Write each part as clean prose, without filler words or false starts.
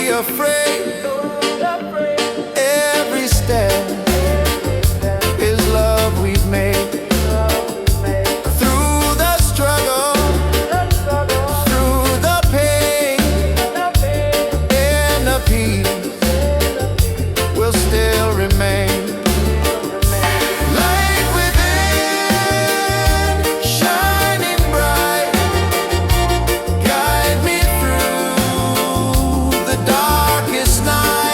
be afraid. Every step is love we've made. Through the struggle, through the pain, and the peace will still remain. Light within, shining bright, guide me through the darkest night.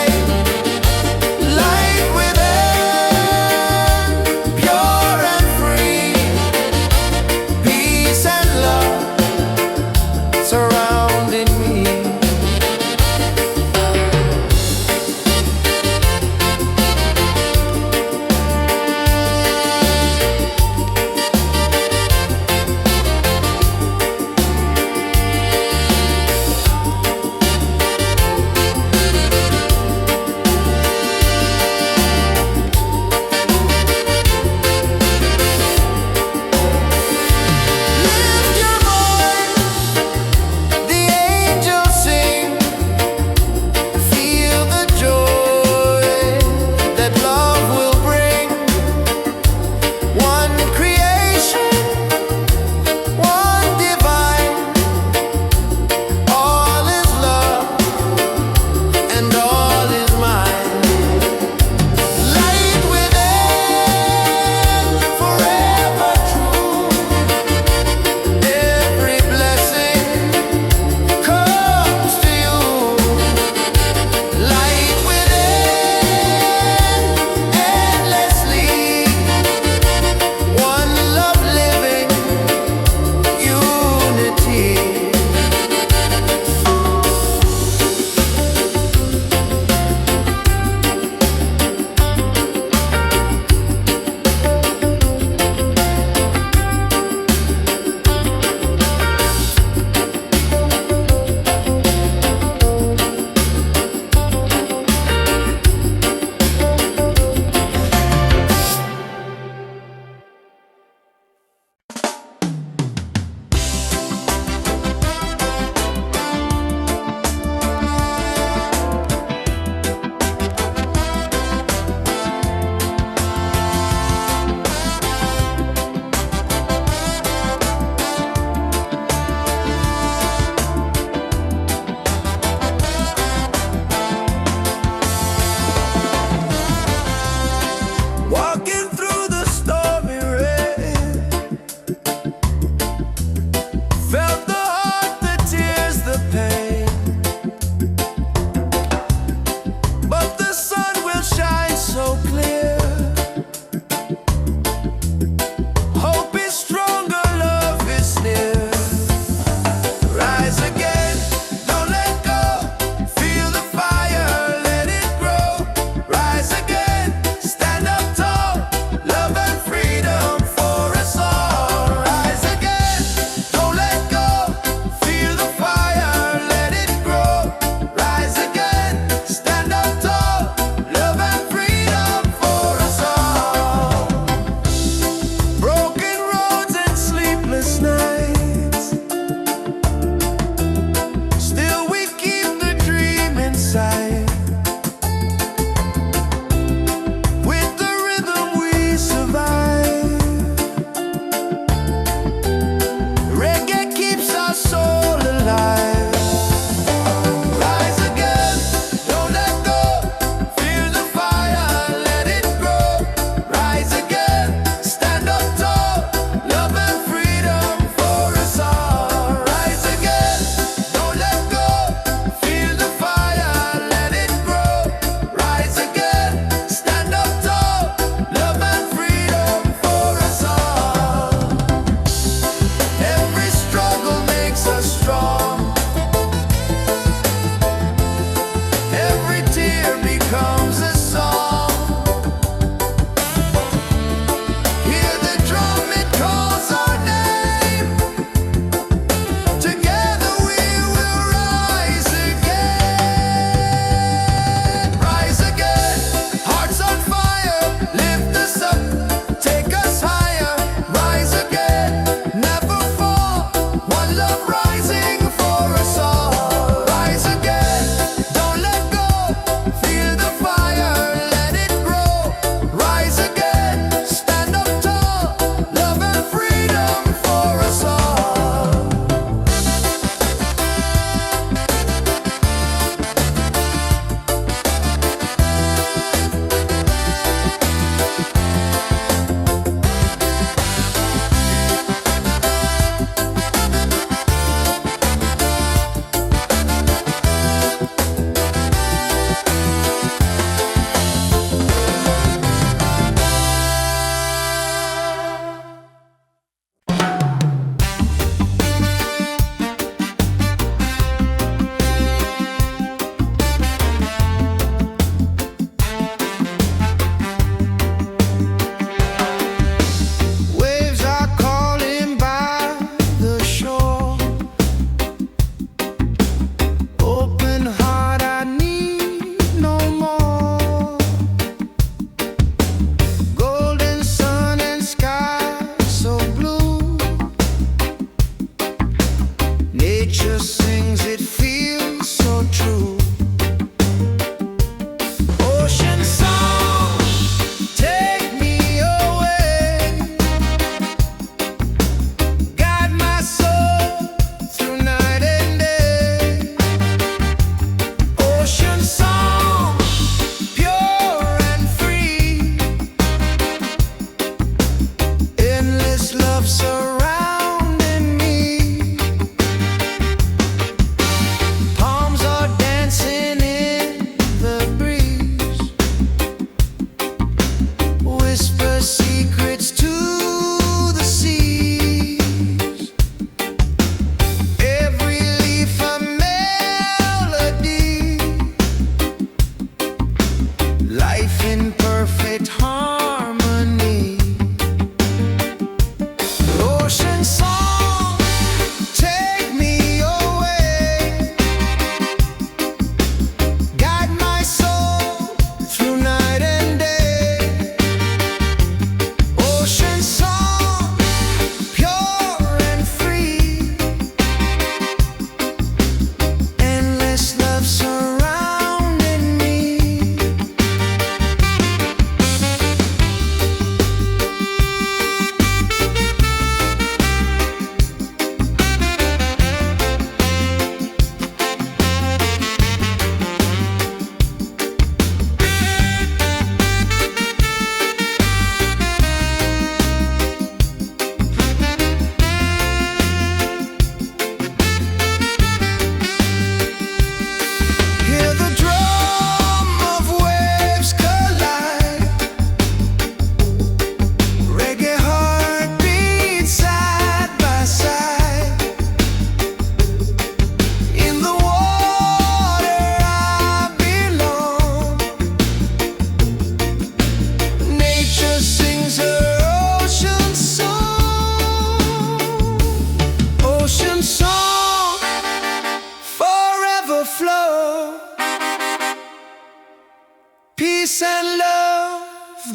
peace and love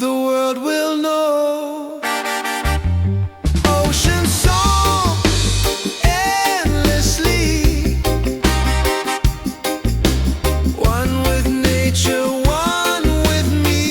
the world will know. Ocean song endlessly, one with nature, one with me.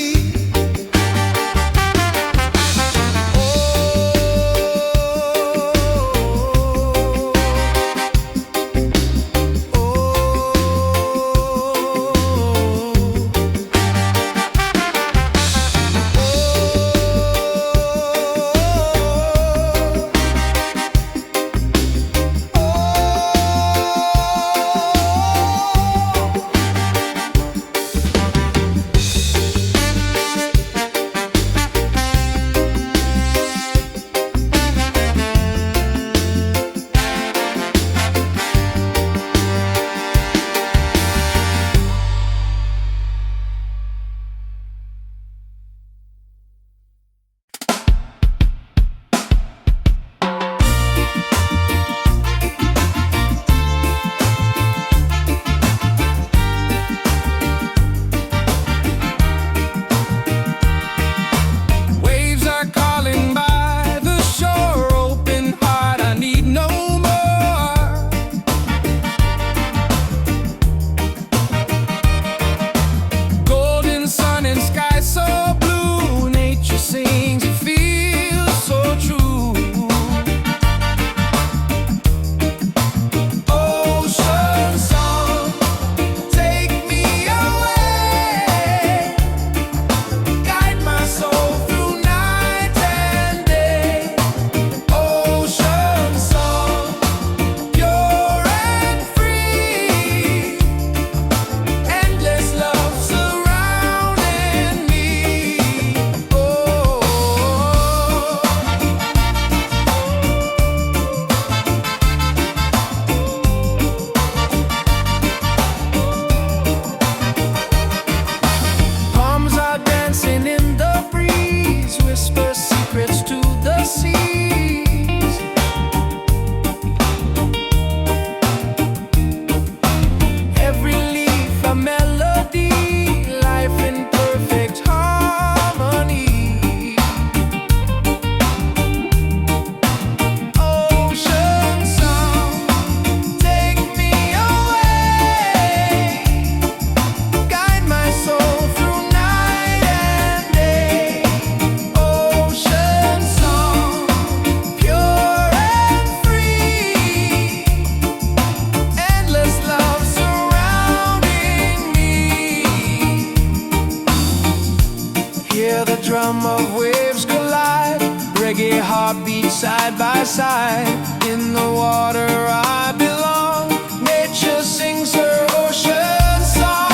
Drum of waves collide, reggae heartbeat side by side. In the water I belong, nature sings her ocean song.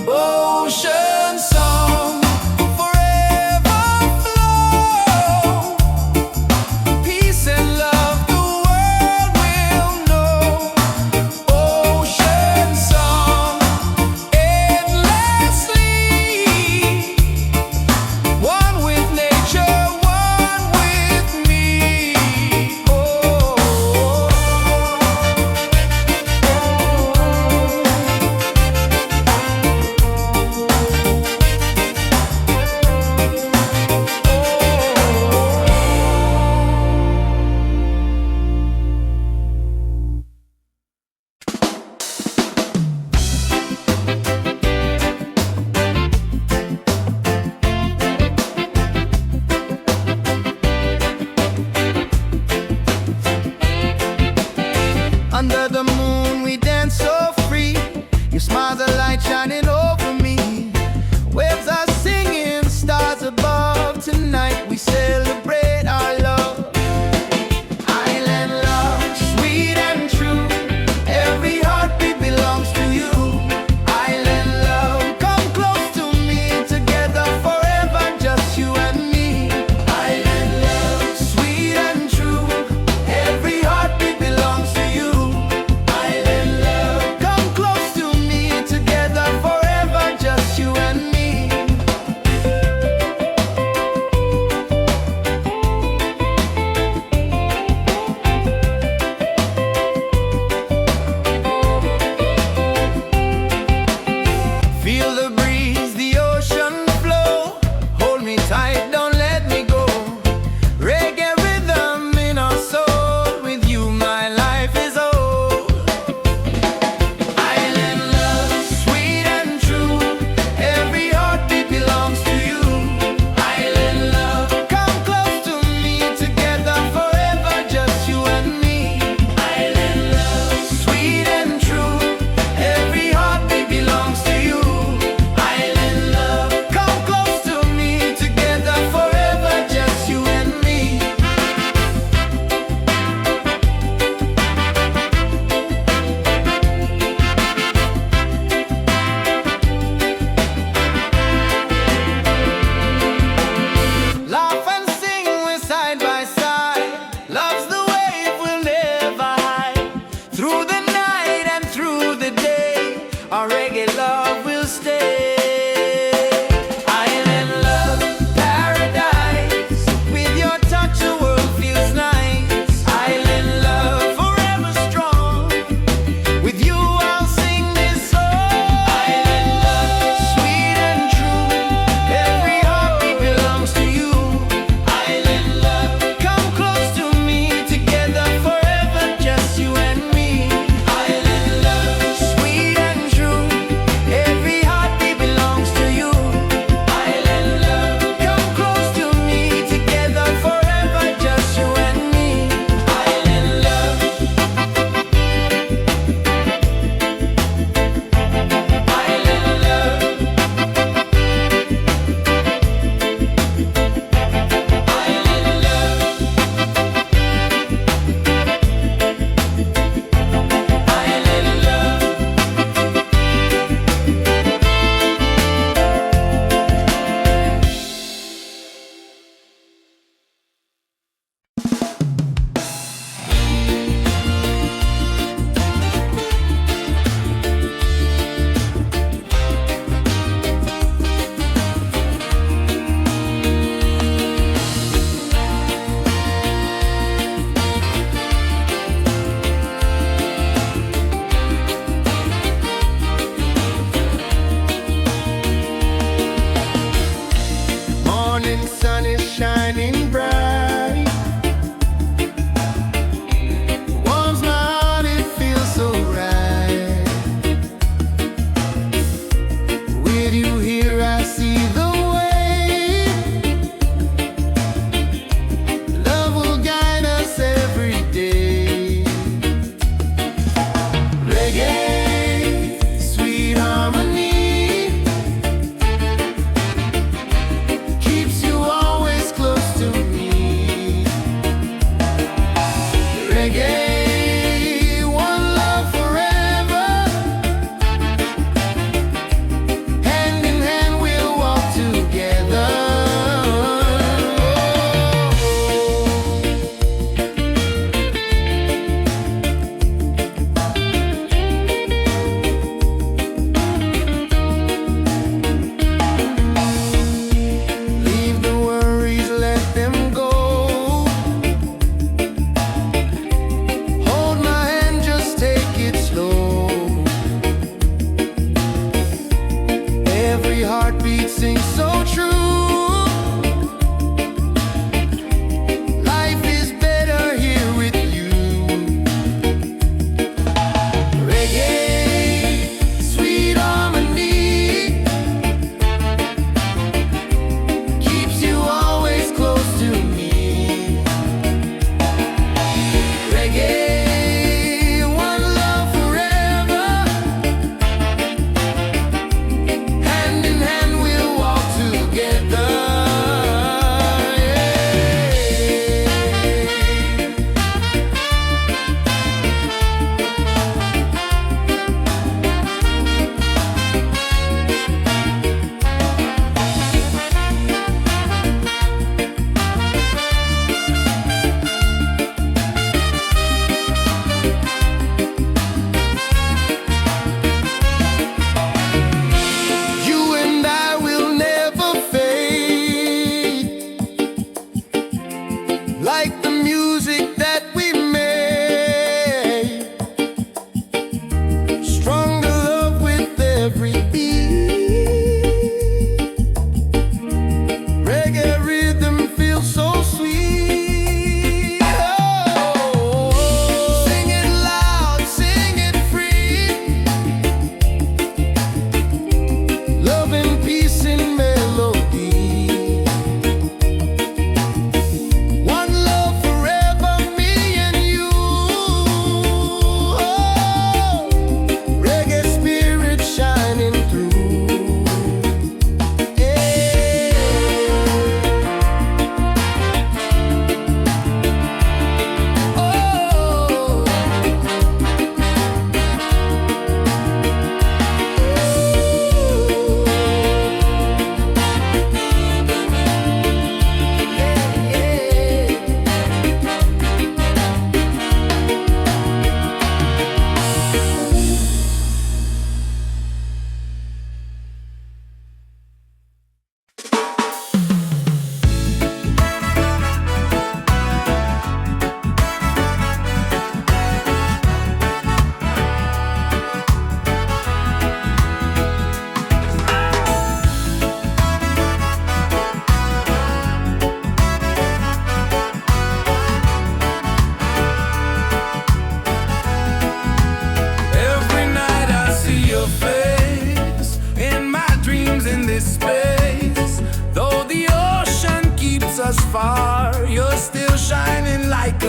Ocean song, forever flow, peace and love.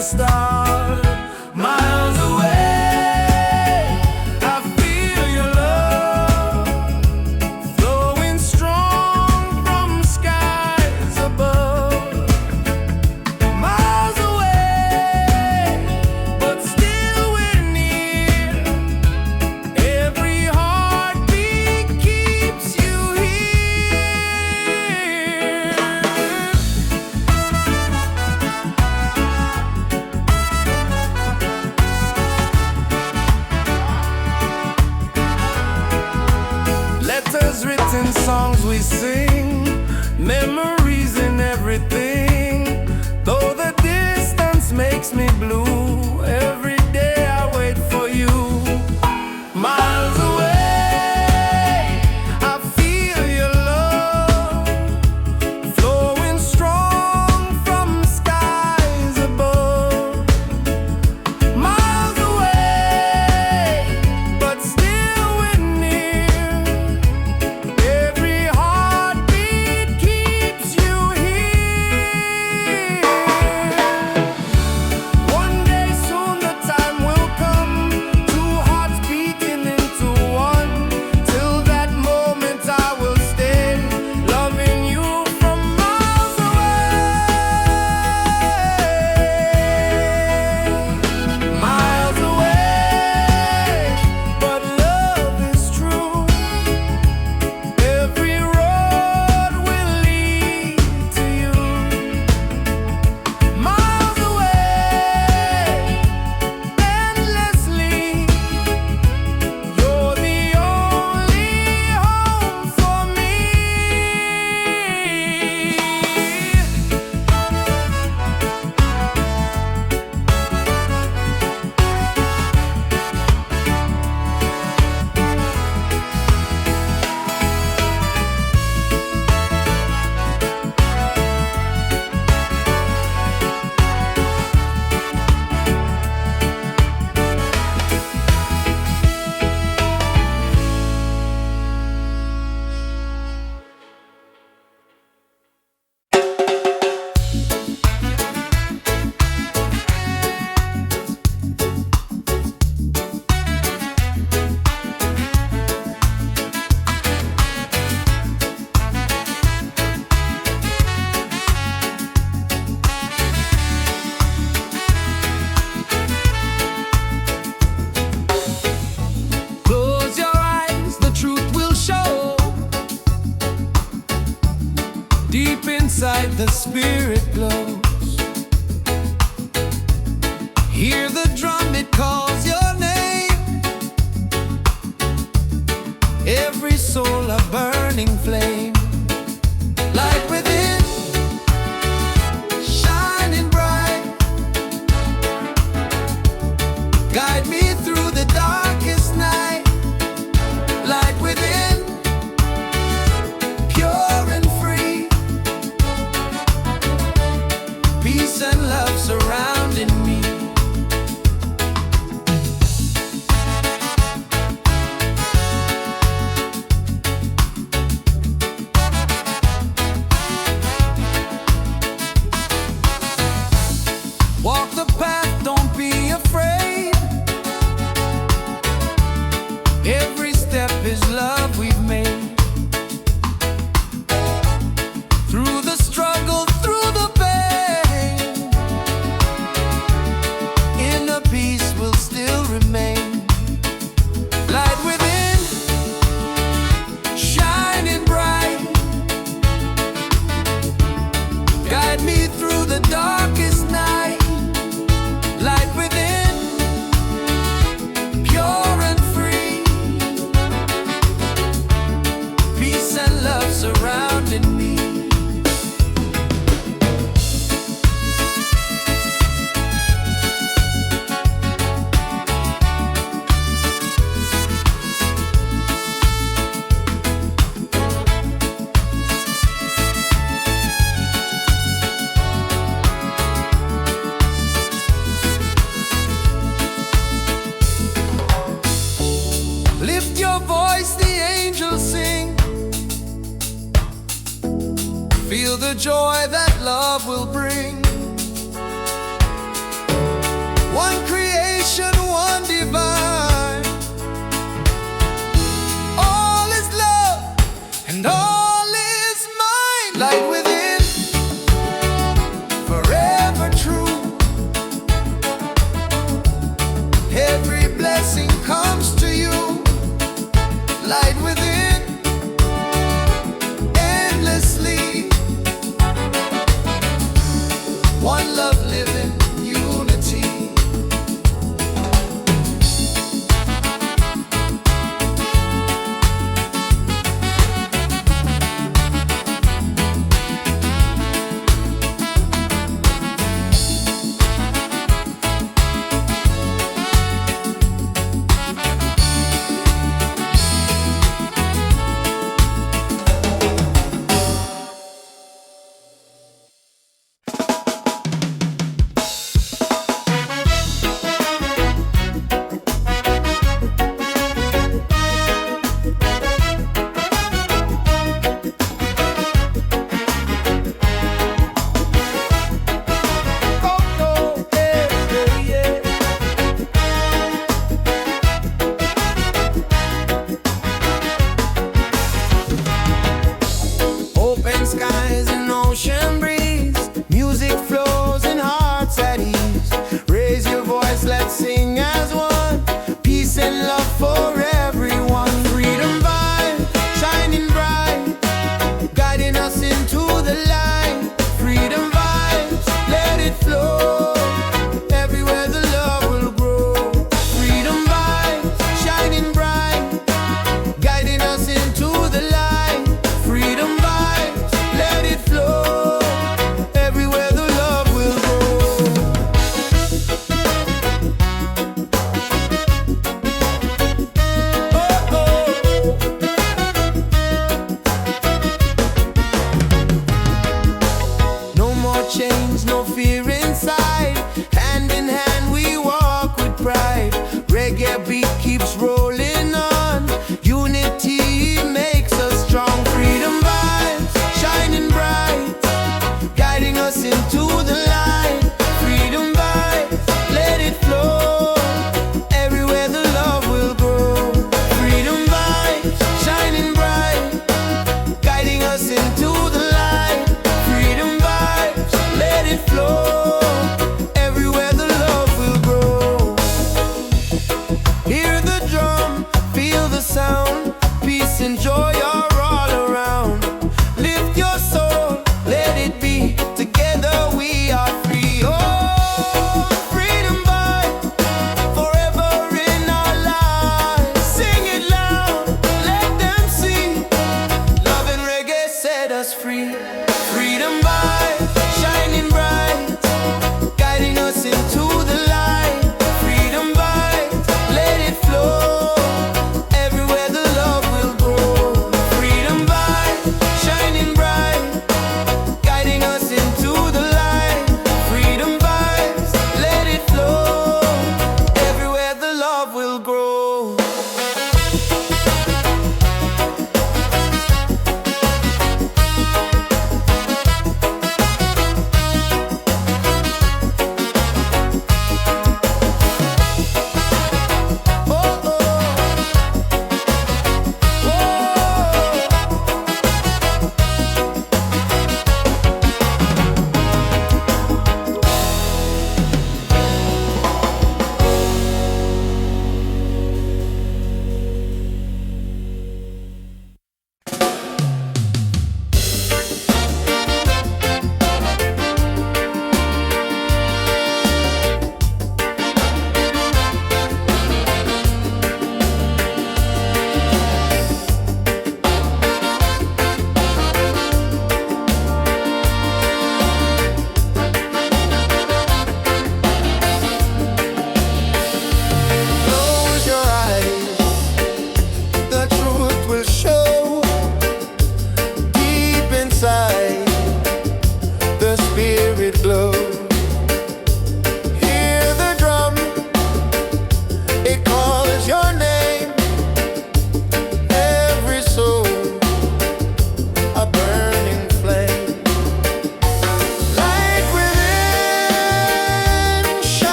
a star. Miles away, I feel your love flowing strong from skies above. Miles away, but still we're near. Every heartbeat keeps you here. Letters written, songs we sing, memories in everything. Though the distance makes me blue, every day I wait for you. Miles away, I feel your love flowing strong from skies above. Miles away, but still we're near. Every heartbeat keeps you here. One day soon the time will come, two hearts beating into one. Till that moment I will stay, loving you from miles away. Miles away, but love is true. Every road will lead to you. Miles away, endlessly. You're the only home for me. Close your eyes, the truth will show. Deep inside the spirit glows. Hear the drum, it calls your name. Every soul a burning flame. Light within, shining bright. Guide me through the darkest night. Light within, pure and free. Peace and love surrounding me. Walk the path, don't be afraid. Every step is love we've made. Through the struggle, through the pain, inner peace will still remain. Light within, shining bright. Guide me through the darkest night. Light within, pure and free. Peace and love surrounding me. Lift your voice, the angels sing. Feel the joy that love will bring. live in unity. Open skies and ocean breeze, music flows and hearts at ease. Raise your voice, let's sing as one. Peace and love for everyone. Freedom vibe, shining bright, guiding us into the light. Freedom vibes, let it flow. Everywhere the love will grow. Freedom vibes, shining bright, guiding us into the light. Freedom vibes, let it flow. Everywhere the love will grow. Oh, oh. No more chains, no fear inside. Hand in hand we walk with pride. Reggae beat keeps rolling on. Unity makes us strong. Freedom vibes, shining bright, guiding us into the light. Freedom vibes, let it flow. Everywhere the love will grow. Freedom vibes, shining bright, guiding us into the light. Freedom vibes, let it flow. Everywhere the love will grow. Hear the drum, feel the sound. Peace and joy are all around. Lift your soul, let it be. Together we are free. Oh, freedom vibe, forever in our lives. Sing it loud, let them see. Love and reggae set us free. Freedom vibe, shining bright, guiding us into the light. Freedom vibes, let it flow. Everywhere the love will grow. Freedom vibes, shining bright, guiding us into the light. Freedom vibes, let it flow. Everywhere the love will grow.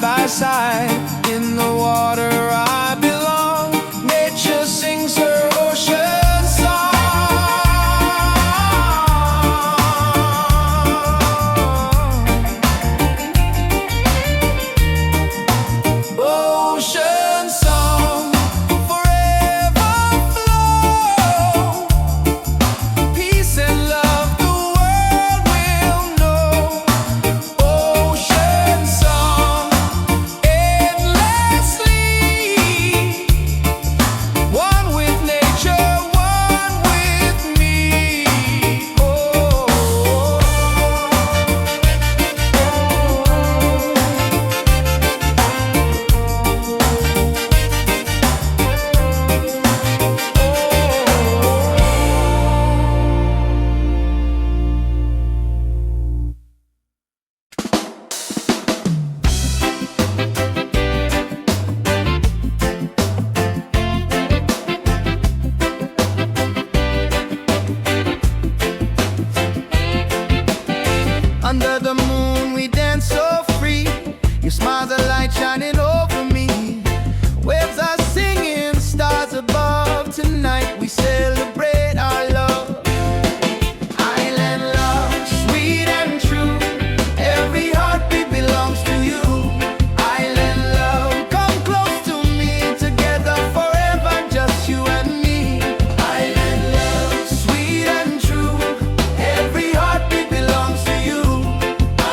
side by side. In the water I belong. Nature sings her ocean song. Ocean song, forever flow. Peace and love the world will know. Ocean song, endlessly. One with nature, one with me. Oh. Under the moon we dance so free. Your smile's a light shining over me. Waves are singing, stars above. Tonight we celebrate our love. Island love, sweet and true. Every heartbeat belongs to you. Island love, come close to me. Together forever, just you and me. Island love, sweet and true. Every heartbeat belongs to you.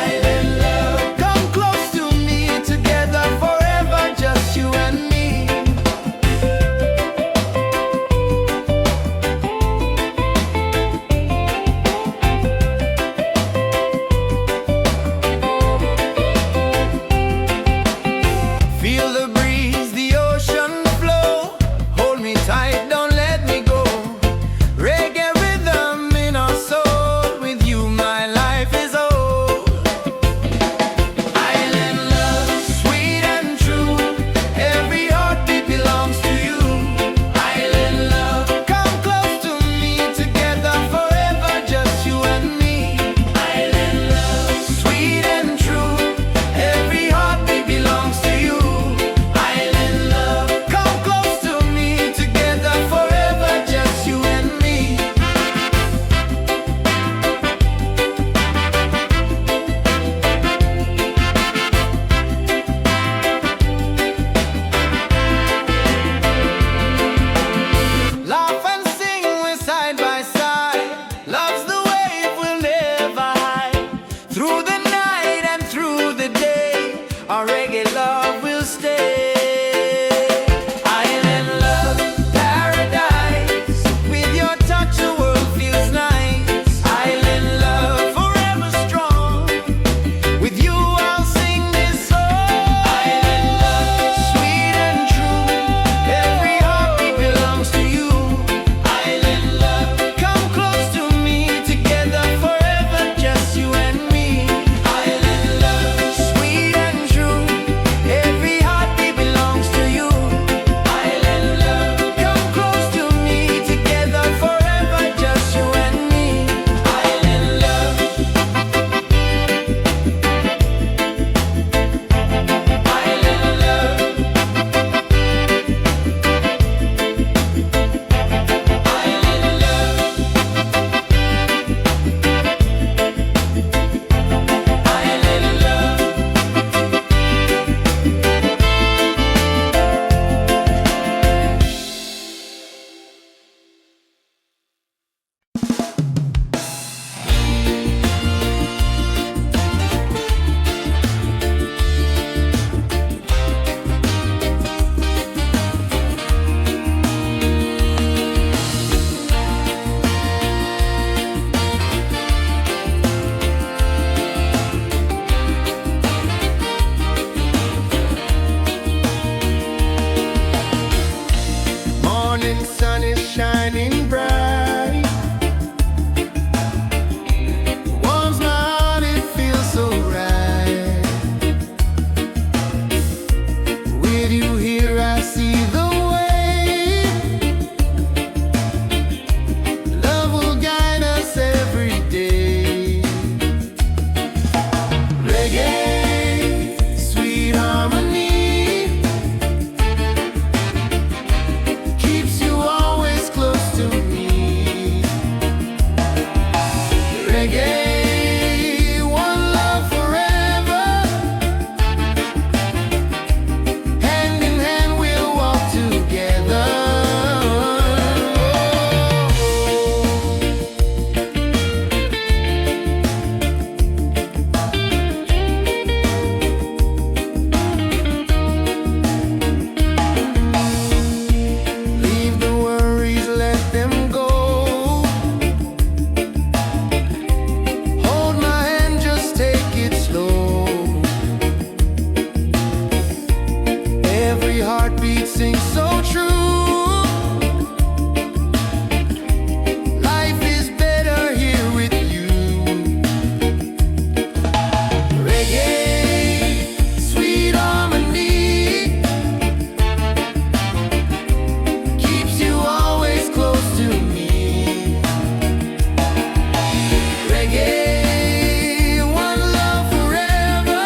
Island love, come close to me. Together forever, just you and me. Feel the breeze, the ocean flow. Hold me tight, don't let me go. Reggae rhythm in our soul. With you my life is whole. Island love, sweet and true. Every heartbeat belongs to you. Island love, come close to me. Together forever, just you and me. Island love, sweet and true. Every heartbeat belongs to you. Island love, come close to me. Together forever, just you and me. Laugh and sing, we're side by side. Love's the wave, we'll never hide. Through the night and through the day, our reggae love will stay. Island love, paradise. With your touch, the world feels nice. Island love, forever strong. With you, I'll sing this song. Island love, sweet and true. Every heartbeat belongs to you. Island love, come close to me. Together forever, just you and me. Island love, sweet and true. Every heartbeat heartbeat sings so true. Life is better here with you. Reggae, sweet harmony, keeps you always close to me. Reggae, one love forever.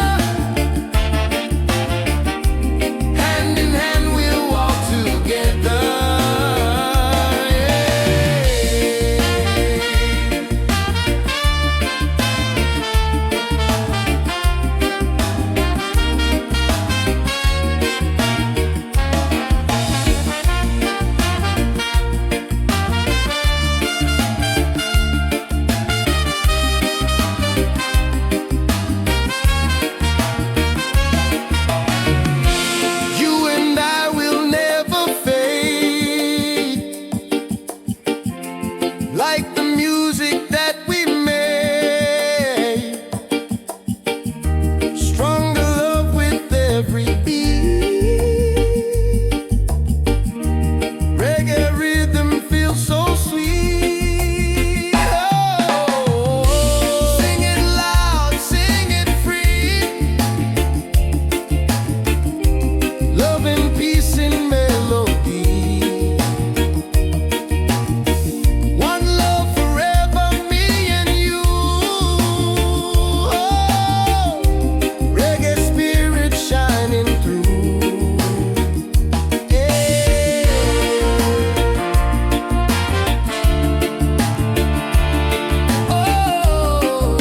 Hand in hand we'll walk together. You and I will never fade, like the music that we made. Stronger love with every beat. Reggae rhythm feels so sweet. Oh, sing it loud, sing it free. Love and peace in melody. One love forever, me and you. Oh, reggae spirit shining through. Yeah. Oh.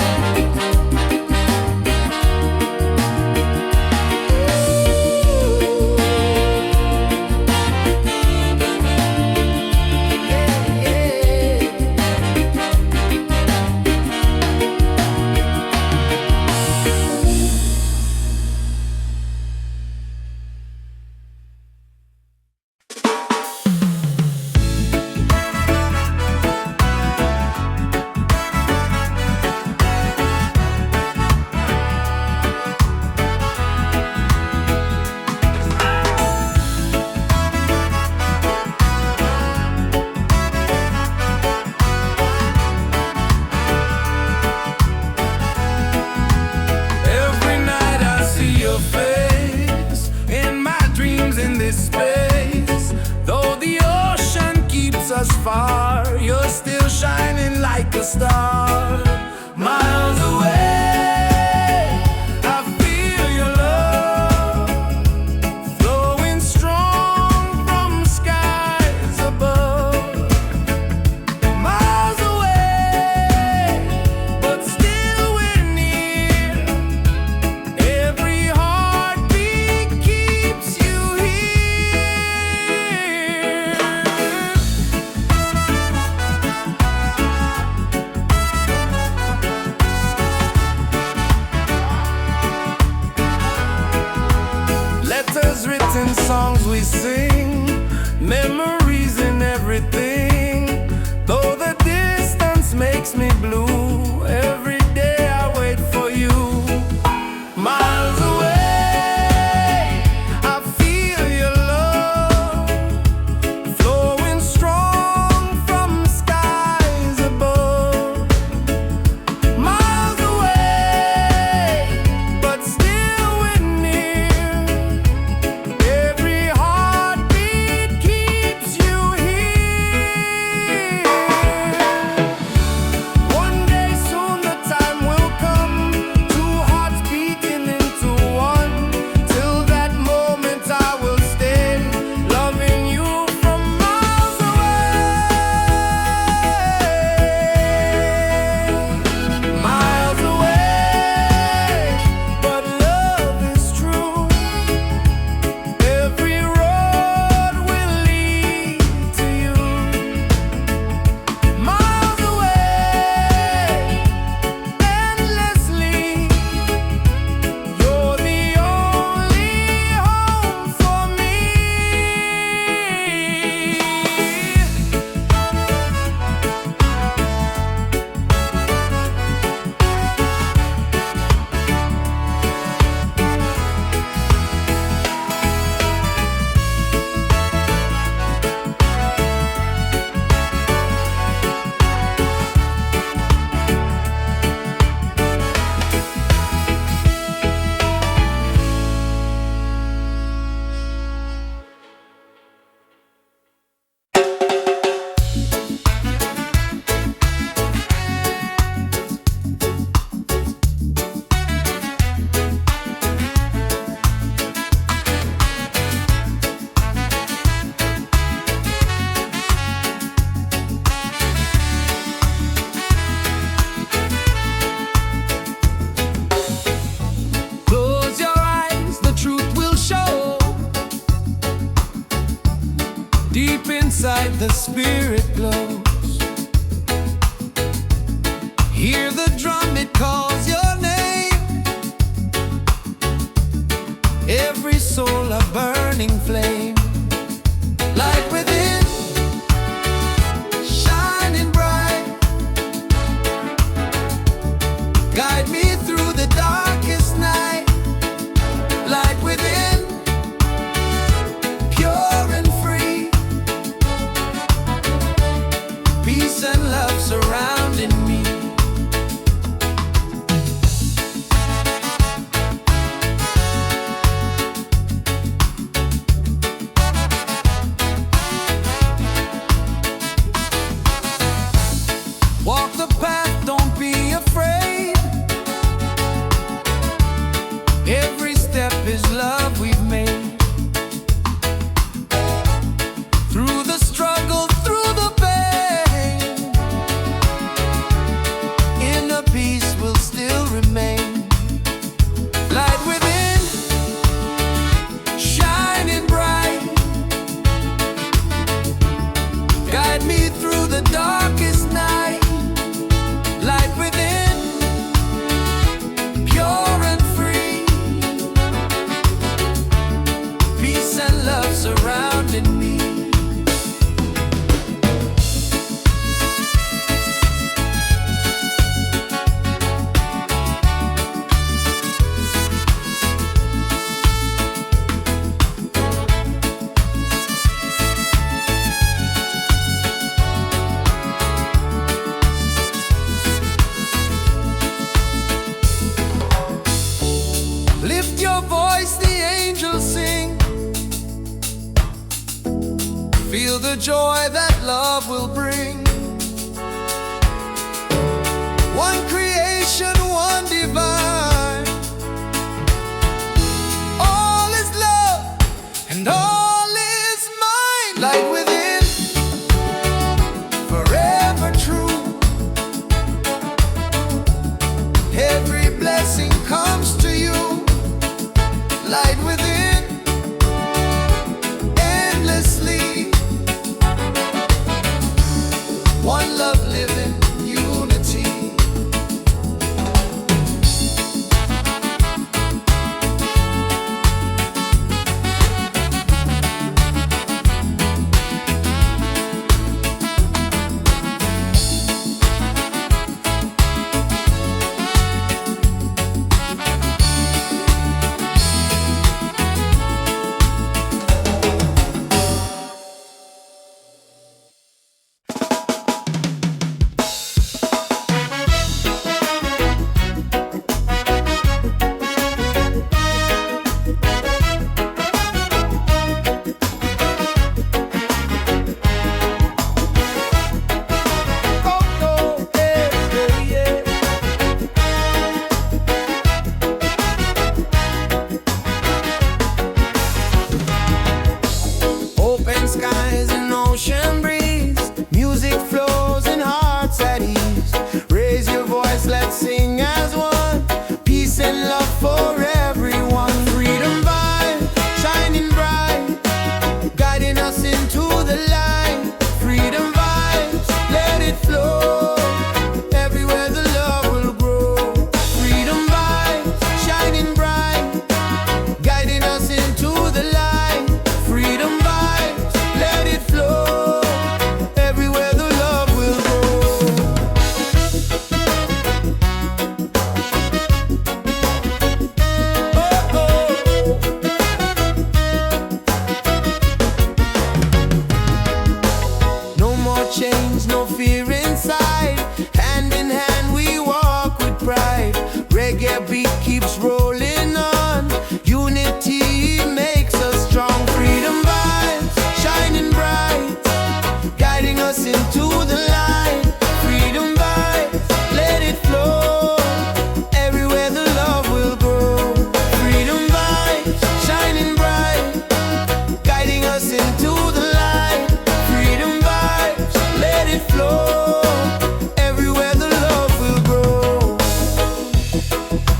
Every night I see your face in my dreams in this space. Though the ocean keeps us far, you're still shining like a star. Miles away, I feel your love flowing strong from skies above. Miles away, but still we're near. Every heartbeat keeps you here. Letters written, songs we sing, memories in everything. Though the distance makes me blue, every day I wait for you. Miles away, I feel your love flowing strong from skies above. Miles away, but still we're near. Every heartbeat keeps you here. One day soon the inside the spirit glows. Hear the drum, it calls your name. Every soul a burning flame. Light within, shining bright. Guide me through the darkest night. Light within, pure and free. Peace and love surrounding me. Walk the path, don't be afraid. Every step is love we've made. Through the struggle, through the pain, inner peace will still remain. Light within, shining bright. Guide me through the darkest night. Light within, pure and free. Peace and love surrounding me. Lift your voice, the angels sing. Feel the joy that love will bring. One creation, one divine. All is love and all is mine. Light within, forever true. Every blessing comes to you. Light within, endlessly. One love living, unity. Open skies and ocean breeze. Music flows in hearts at ease. Raise your voice, let's sing as one. Peace and love for everyone. Freedom vibe, shining bright, guiding us into the light. Freedom vibes, let it flow. Everywhere the love will grow. Freedom vibes, shining bright, guiding us into the light. Freedom vibes, let it flow. Everywhere the love will grow. Oh, oh. No more chains, no fear inside. Hand in hand we walk with pride. Reggae beat keeps rolling on. Unity makes us strong. Freedom vibes, shining bright, guiding us into the light. Freedom vibes, let it flow. Everywhere the love will grow. Freedom vibes, shining bright, guiding us into the light. Freedom vibes, let it flow. Everywhere the love will grow.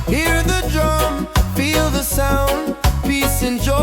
Hear the drum, feel the sound. Peace and joy